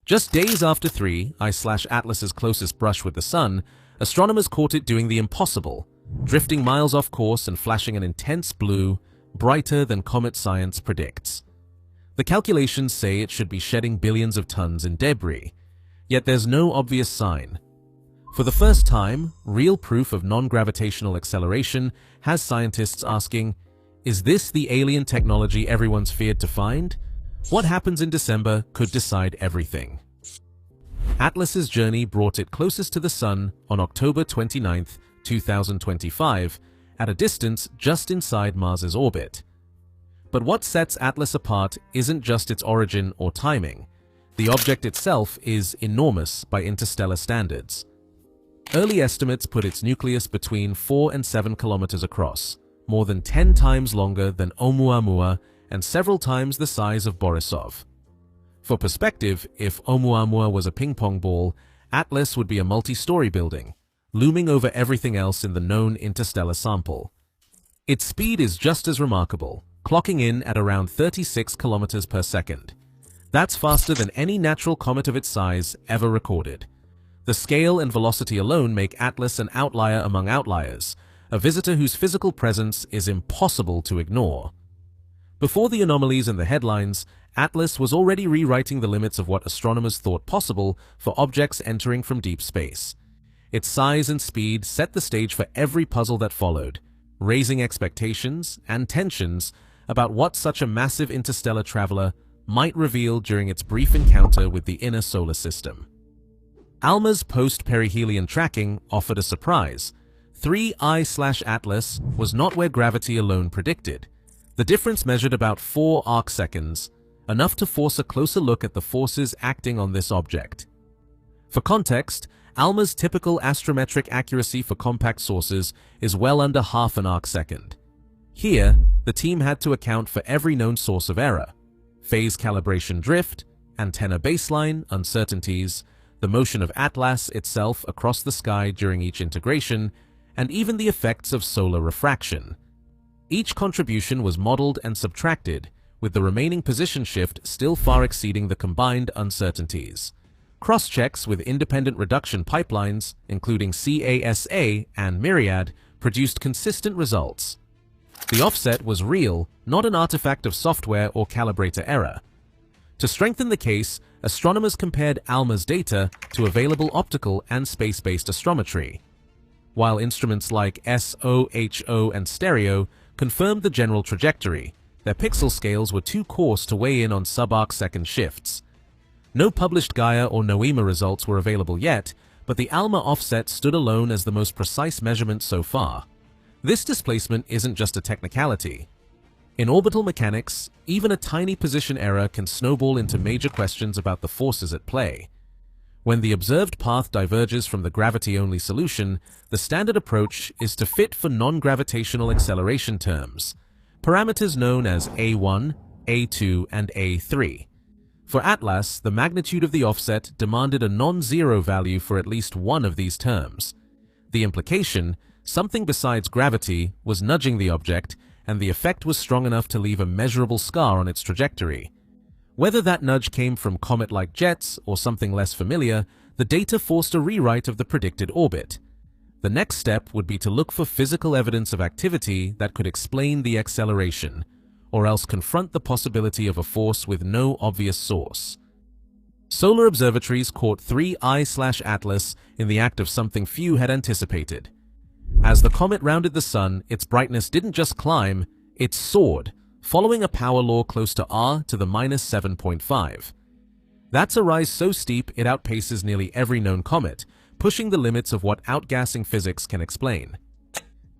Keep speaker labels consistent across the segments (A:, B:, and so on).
A: Just days after 3I/Atlas's closest brush with the Sun, astronomers caught it doing the impossible, drifting miles off course and flashing an intense blue, brighter than comet science predicts. The calculations say it should be shedding billions of tons in debris, yet there's no obvious sign. For the first time, real proof of non-gravitational acceleration has scientists asking, is this the alien technology everyone's feared to find? What happens in December could decide everything. Atlas's journey brought it closest to the Sun on October 29, 2025, at a distance just inside Mars's orbit. But what sets Atlas apart isn't just its origin or timing. The object itself is enormous by interstellar standards. Early estimates put its nucleus between 4 and 7 kilometers across, more than 10 times longer than Oumuamua and several times the size of Borisov. For perspective, if Oumuamua was a ping-pong ball, Atlas would be a multi-story building, looming over everything else in the known interstellar sample. Its speed is just as remarkable, clocking in at around 36 kilometers per second. That's faster than any natural comet of its size ever recorded. The scale and velocity alone make Atlas an outlier among outliers, a visitor whose physical presence is impossible to ignore. Before the anomalies and the headlines, Atlas was already rewriting the limits of what astronomers thought possible for objects entering from deep space. Its size and speed set the stage for every puzzle that followed, raising expectations and tensions about what such a massive interstellar traveler might reveal during its brief encounter with the inner solar system. ALMA's post-perihelion tracking offered a surprise. 3I/Atlas was not where gravity alone predicted. The difference measured about 4 arcseconds, enough to force a closer look at the forces acting on this object. For context, ALMA's typical astrometric accuracy for compact sources is well under half an arcsecond. Here, the team had to account for every known source of error: phase calibration drift, antenna baseline, uncertainties, the motion of Atlas itself across the sky during each integration, and even the effects of solar refraction. Each contribution was modeled and subtracted, with the remaining position shift still far exceeding the combined uncertainties. Cross-checks with independent reduction pipelines, including CASA and Myriad, produced consistent results. The offset was real, not an artifact of software or calibrator error. To strengthen the case, astronomers compared ALMA's data to available optical and space-based astrometry. While instruments like SOHO and stereo confirmed the general trajectory, their pixel scales were too coarse to weigh in on sub-arc-second shifts. No published Gaia or NOEMA results were available yet, but the ALMA offset stood alone as the most precise measurement so far. This displacement isn't just a technicality. In orbital mechanics, even a tiny position error can snowball into major questions about the forces at play. When the observed path diverges from the gravity-only solution, the standard approach is to fit for non-gravitational acceleration terms, parameters known as A1, A2, and A3. For Atlas, the magnitude of the offset demanded a non-zero value for at least one of these terms. The implication, something besides gravity, was nudging the object, and the effect was strong enough to leave a measurable scar on its trajectory. Whether that nudge came from comet-like jets or something less familiar, the data forced a rewrite of the predicted orbit. The next step would be to look for physical evidence of activity that could explain the acceleration, or else confront the possibility of a force with no obvious source. Solar observatories caught 3I/Atlas in the act of something few had anticipated. As the comet rounded the Sun, its brightness didn't just climb, it soared, following a power law close to R to the -7.5. That's a rise so steep it outpaces nearly every known comet, pushing the limits of what outgassing physics can explain.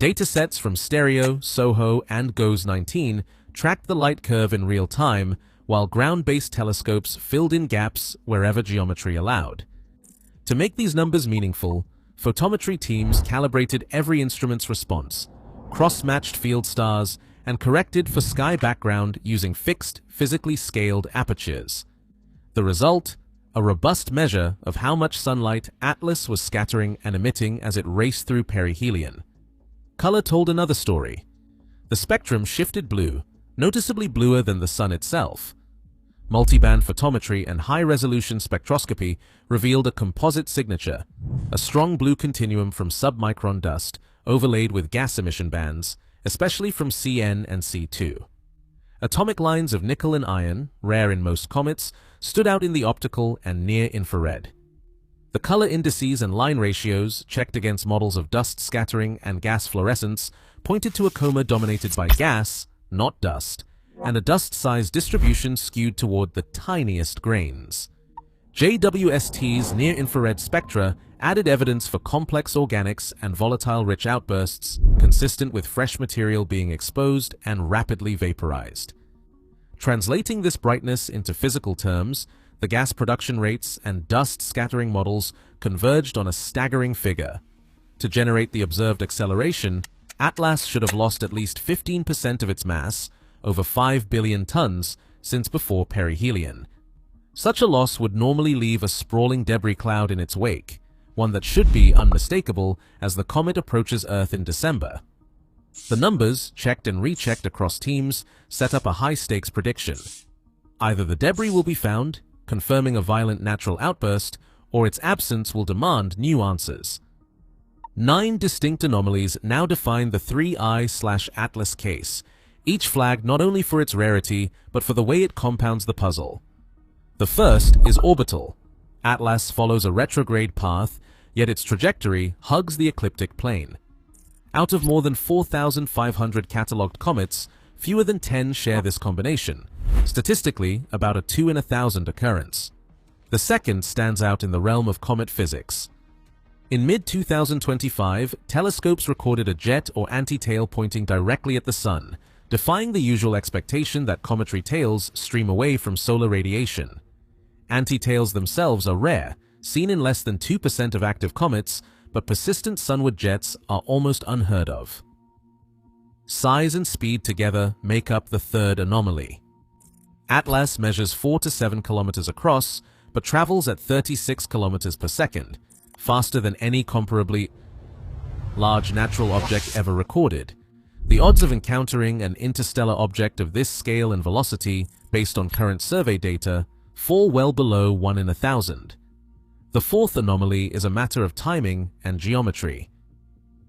A: Datasets from Stereo, SOHO, and GOES-19 tracked the light curve in real time, while ground-based telescopes filled in gaps wherever geometry allowed. To make these numbers meaningful, photometry teams calibrated every instrument's response, cross-matched field stars, and corrected for sky background using fixed, physically scaled apertures. The result? A robust measure of how much sunlight Atlas was scattering and emitting as it raced through perihelion. Color told another story. The spectrum shifted blue, noticeably bluer than the Sun itself. Multiband photometry and high-resolution spectroscopy revealed a composite signature, a strong blue continuum from submicron dust overlaid with gas emission bands, especially from Cn and C2. Atomic lines of nickel and iron, rare in most comets, stood out in the optical and near-infrared. The color indices and line ratios, checked against models of dust scattering and gas fluorescence, pointed to a coma dominated by gas, not dust, and a dust-size distribution skewed toward the tiniest grains. JWST's near-infrared spectra added evidence for complex organics and volatile-rich outbursts, consistent with fresh material being exposed and rapidly vaporized. Translating this brightness into physical terms, the gas production rates and dust scattering models converged on a staggering figure. To generate the observed acceleration, Atlas should have lost at least 15% of its mass, over 5 billion tons, since before perihelion. Such a loss would normally leave a sprawling debris cloud in its wake, one that should be unmistakable as the comet approaches Earth in December. The numbers, checked and rechecked across teams, set up a high-stakes prediction. Either the debris will be found, confirming a violent natural outburst, or its absence will demand new answers. 9 distinct anomalies now define the 3I/Atlas case, each flagged not only for its rarity, but for the way it compounds the puzzle. The first is orbital. Atlas follows a retrograde path, yet its trajectory hugs the ecliptic plane. Out of more than 4,500 catalogued comets, fewer than 10 share this combination, statistically about a 2 in 1,000 occurrence. The second stands out in the realm of comet physics. In mid-2025, telescopes recorded a jet or anti-tail pointing directly at the Sun, defying the usual expectation that cometary tails stream away from solar radiation. Anti-tails themselves are rare, seen in less than 2% of active comets, but persistent sunward jets are almost unheard of. Size and speed together make up the third anomaly. Atlas measures 4 to 7 kilometers across, but travels at 36 kilometers per second, faster than any comparably large natural object ever recorded. The odds of encountering an interstellar object of this scale and velocity, based on current survey data, fall well below 1 in 1,000. The fourth anomaly is a matter of timing and geometry.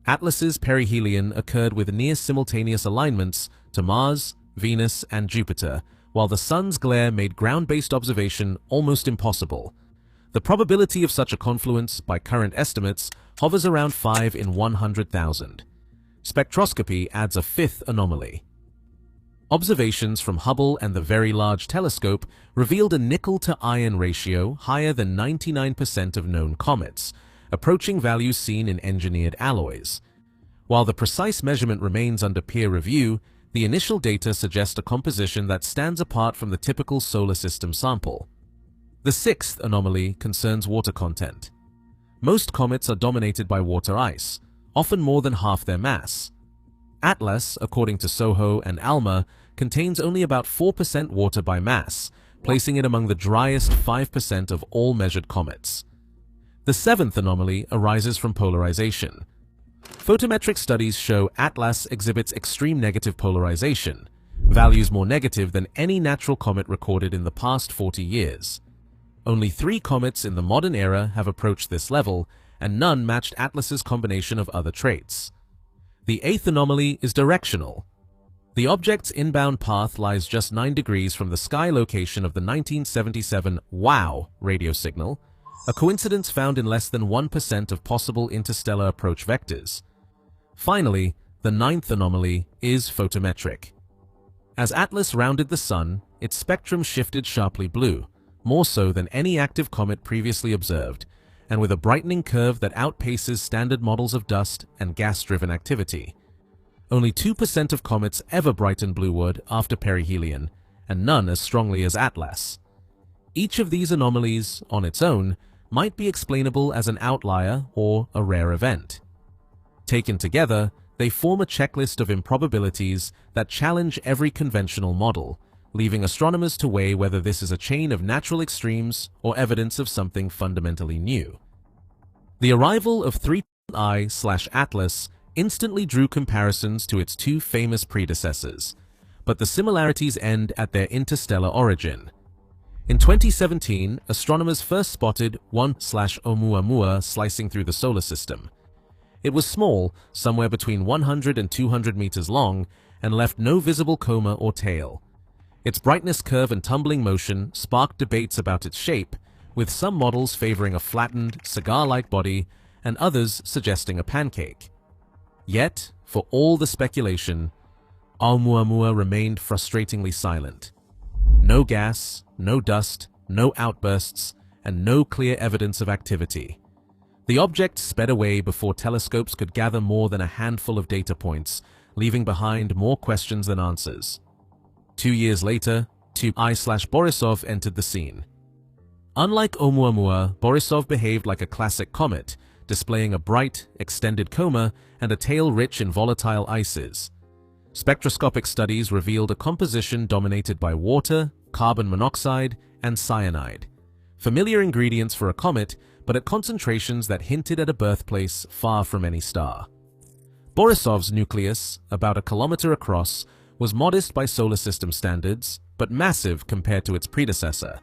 A: Atlas's perihelion occurred with near-simultaneous alignments to Mars, Venus, and Jupiter, while the Sun's glare made ground-based observation almost impossible. The probability of such a confluence, by current estimates, hovers around 5 in 100,000. Spectroscopy adds a fifth anomaly. Observations from Hubble and the Very Large Telescope revealed a nickel-to-iron ratio higher than 99% of known comets, approaching values seen in engineered alloys. While the precise measurement remains under peer review, the initial data suggest a composition that stands apart from the typical solar system sample. The sixth anomaly concerns water content. Most comets are dominated by water ice, often more than half their mass. Atlas, according to SOHO and ALMA, contains only about 4% water by mass, placing it among the driest 5% of all measured comets. The seventh anomaly arises from polarization. Photometric studies show Atlas exhibits extreme negative polarization, values more negative than any natural comet recorded in the past 40 years. Only 3 comets in the modern era have approached this level, and none matched Atlas's combination of other traits. The eighth anomaly is directional. The object's inbound path lies just 9 degrees from the sky location of the 1977 WOW radio signal, a coincidence found in less than 1% of possible interstellar approach vectors. Finally, the ninth anomaly is photometric. As Atlas rounded the Sun, its spectrum shifted sharply blue, more so than any active comet previously observed, and with a brightening curve that outpaces standard models of dust and gas-driven activity. Only 2% of comets ever brighten bluewood after perihelion, and none as strongly as Atlas. Each of these anomalies, on its own, might be explainable as an outlier or a rare event. Taken together, they form a checklist of improbabilities that challenge every conventional model, leaving astronomers to weigh whether this is a chain of natural extremes or evidence of something fundamentally new. The arrival of 3I/Atlas instantly drew comparisons to its 2 famous predecessors, but the similarities end at their interstellar origin. In 2017, astronomers first spotted 1/Oumuamua slicing through the solar system. It was small, somewhere between 100 and 200 meters long, and left no visible coma or tail. Its brightness curve and tumbling motion sparked debates about its shape, with some models favoring a flattened, cigar-like body and others suggesting a pancake. Yet, for all the speculation, Oumuamua remained frustratingly silent. No gas, no dust, no outbursts, and no clear evidence of activity. The object sped away before telescopes could gather more than a handful of data points, leaving behind more questions than answers. 2 years later, I/Borisov entered the scene. Unlike Oumuamua, Borisov behaved like a classic comet, displaying a bright, extended coma and a tail rich in volatile ices. Spectroscopic studies revealed a composition dominated by water, carbon monoxide, and cyanide. Familiar ingredients for a comet, but at concentrations that hinted at a birthplace far from any star. Borisov's nucleus, about a kilometer across, was modest by solar system standards, but massive compared to its predecessor.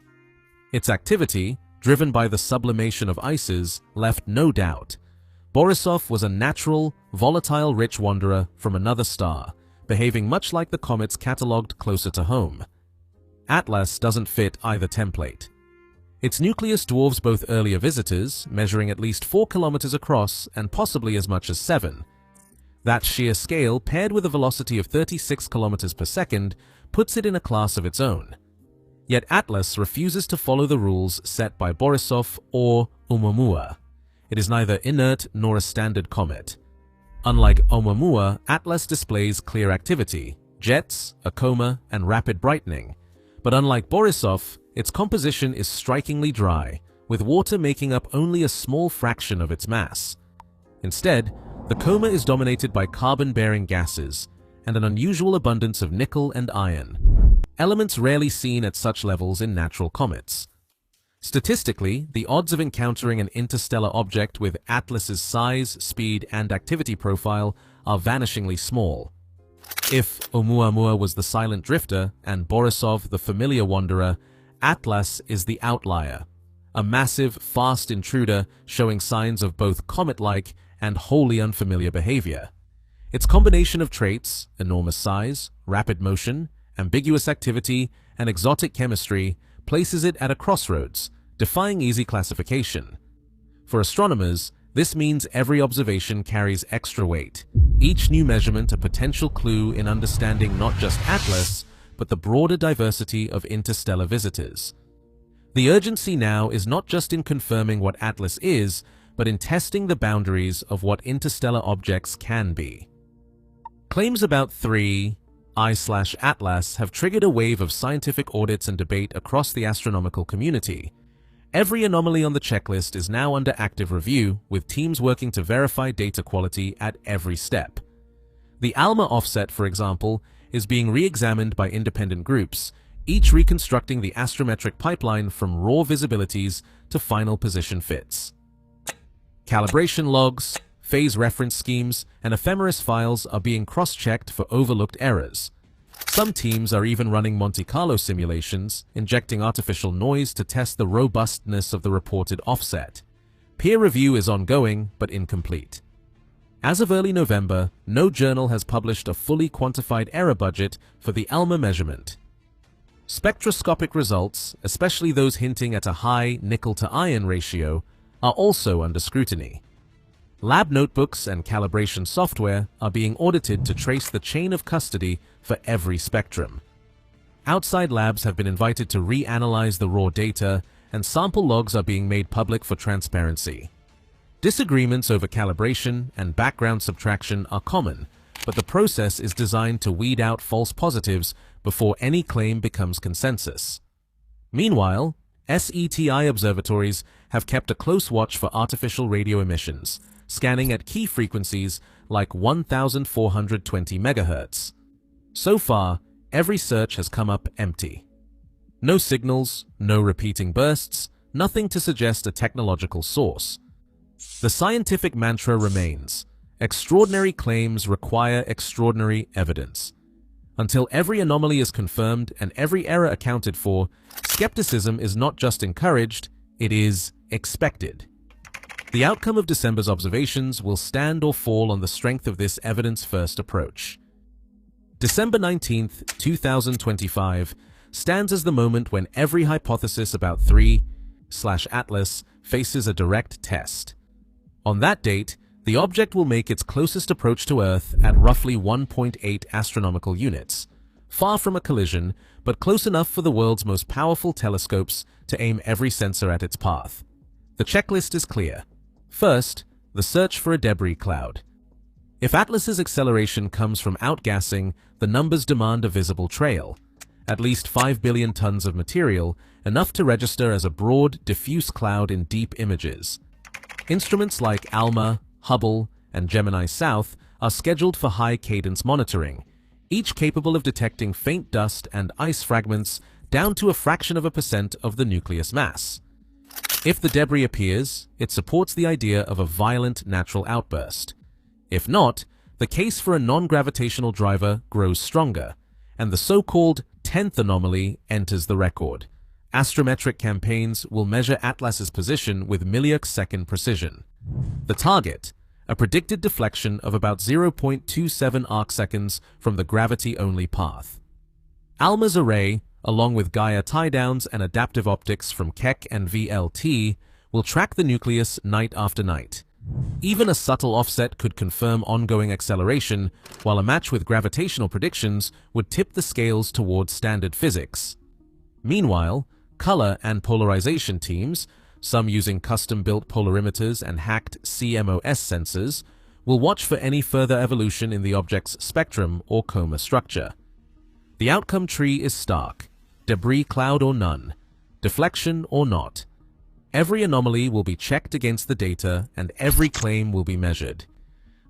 A: Its activity, driven by the sublimation of ices, left no doubt. Borisov was a natural, volatile-rich wanderer from another star, behaving much like the comets catalogued closer to home. Atlas doesn't fit either template. Its nucleus dwarfs both earlier visitors, measuring at least 4 kilometers across and possibly as much as 7. That sheer scale, paired with a velocity of 36 kilometers per second, puts it in a class of its own. Yet Atlas refuses to follow the rules set by Borisov or Oumuamua. It is neither inert nor a standard comet. Unlike Oumuamua, Atlas displays clear activity, jets, a coma, and rapid brightening. But unlike Borisov, its composition is strikingly dry, with water making up only a small fraction of its mass. Instead, the coma is dominated by carbon-bearing gases and an unusual abundance of nickel and iron, elements rarely seen at such levels in natural comets. Statistically, the odds of encountering an interstellar object with Atlas's size, speed, and activity profile are vanishingly small. If Oumuamua was the silent drifter and Borisov the familiar wanderer, Atlas is the outlier, a massive, fast intruder showing signs of both comet-like and wholly unfamiliar behavior. Its combination of traits, enormous size, rapid motion, ambiguous activity, and exotic chemistry, places it at a crossroads, defying easy classification. For astronomers, this means every observation carries extra weight, each new measurement a potential clue in understanding not just Atlas, but the broader diversity of interstellar visitors. The urgency now is not just in confirming what Atlas is, but in testing the boundaries of what interstellar objects can be. Claims about 3I/Atlas have triggered a wave of scientific audits and debate across the astronomical community. Every anomaly on the checklist is now under active review, with teams working to verify data quality at every step. The ALMA offset, for example, is being re-examined by independent groups, each reconstructing the astrometric pipeline from raw visibilities to final position fits. Calibration logs, phase reference schemes, and ephemeris files are being cross-checked for overlooked errors. Some teams are even running Monte Carlo simulations, injecting artificial noise to test the robustness of the reported offset. Peer review is ongoing, but incomplete. As of early November, no journal has published a fully quantified error budget for the ALMA measurement. Spectroscopic results, especially those hinting at a high nickel-to-iron ratio, are also under scrutiny. Lab notebooks and calibration software are being audited to trace the chain of custody for every spectrum. Outside labs have been invited to reanalyze the raw data, and sample logs are being made public for transparency. Disagreements over calibration and background subtraction are common, but the process is designed to weed out false positives before any claim becomes consensus. Meanwhile, SETI observatories have kept a close watch for artificial radio emissions, scanning at key frequencies like 1420 MHz. So far, every search has come up empty. No signals, no repeating bursts, nothing to suggest a technological source. The scientific mantra remains: extraordinary claims require extraordinary evidence. Until every anomaly is confirmed and every error accounted for, skepticism is not just encouraged, it is expected. The outcome of December's observations will stand or fall on the strength of this evidence-first approach. December 19, 2025, stands as the moment when every hypothesis about 3/Atlas faces a direct test. On that date, the object will make its closest approach to Earth at roughly 1.8 astronomical units, far from a collision, but close enough for the world's most powerful telescopes to aim every sensor at its path. The checklist is clear. First, the search for a debris cloud. If Atlas's acceleration comes from outgassing, the numbers demand a visible trail. At least 5 billion tons of material, enough to register as a broad, diffuse cloud in deep images. Instruments like ALMA, Hubble, and Gemini South are scheduled for high-cadence monitoring, each capable of detecting faint dust and ice fragments down to a fraction of a percent of the nucleus mass. If the debris appears, it supports the idea of a violent natural outburst. If not, the case for a non-gravitational driver grows stronger, and the so-called 10th anomaly enters the record. Astrometric campaigns will measure Atlas's position with millisecond precision. The target, a predicted deflection of about 0.27 arcseconds from the gravity-only path. ALMA's array, along with Gaia tie-downs and adaptive optics from Keck and VLT, will track the nucleus night after night. Even a subtle offset could confirm ongoing acceleration, while a match with gravitational predictions would tip the scales towards standard physics. Meanwhile, color and polarization teams, some using custom-built polarimeters and hacked CMOS sensors, will watch for any further evolution in the object's spectrum or coma structure. The outcome tree is stark: debris cloud or none, deflection or not. Every anomaly will be checked against the data and every claim will be measured.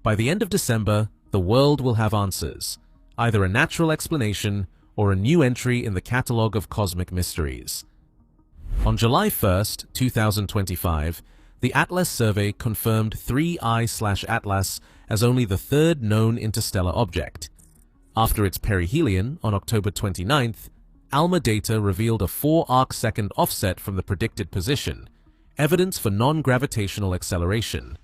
A: By the end of December, the world will have answers, either a natural explanation or a new entry in the catalog of cosmic mysteries. On July 1, 2025, the Atlas survey confirmed 3I/Atlas as only the third known interstellar object. After its perihelion on October 29th, ALMA data revealed a 4 arcsecond offset from the predicted position, evidence for non-gravitational acceleration.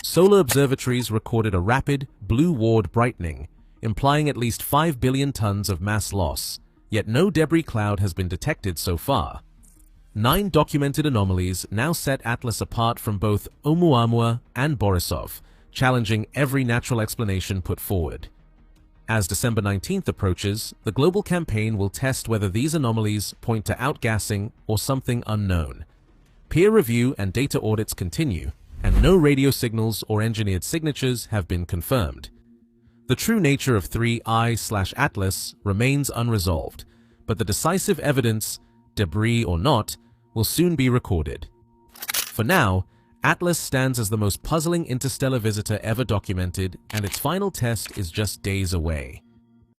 A: Solar observatories recorded a rapid, blue ward brightening, implying at least 5 billion tons of mass loss, yet no debris cloud has been detected so far. 9 documented anomalies now set Atlas apart from both Oumuamua and Borisov, challenging every natural explanation put forward. As December 19th approaches, the global campaign will test whether these anomalies point to outgassing or something unknown. Peer review and data audits continue, and no radio signals or engineered signatures have been confirmed. The true nature of 3I/Atlas remains unresolved, but the decisive evidence, debris or not, will soon be recorded. For now, Atlas stands as the most puzzling interstellar visitor ever documented, and its final test is just days away.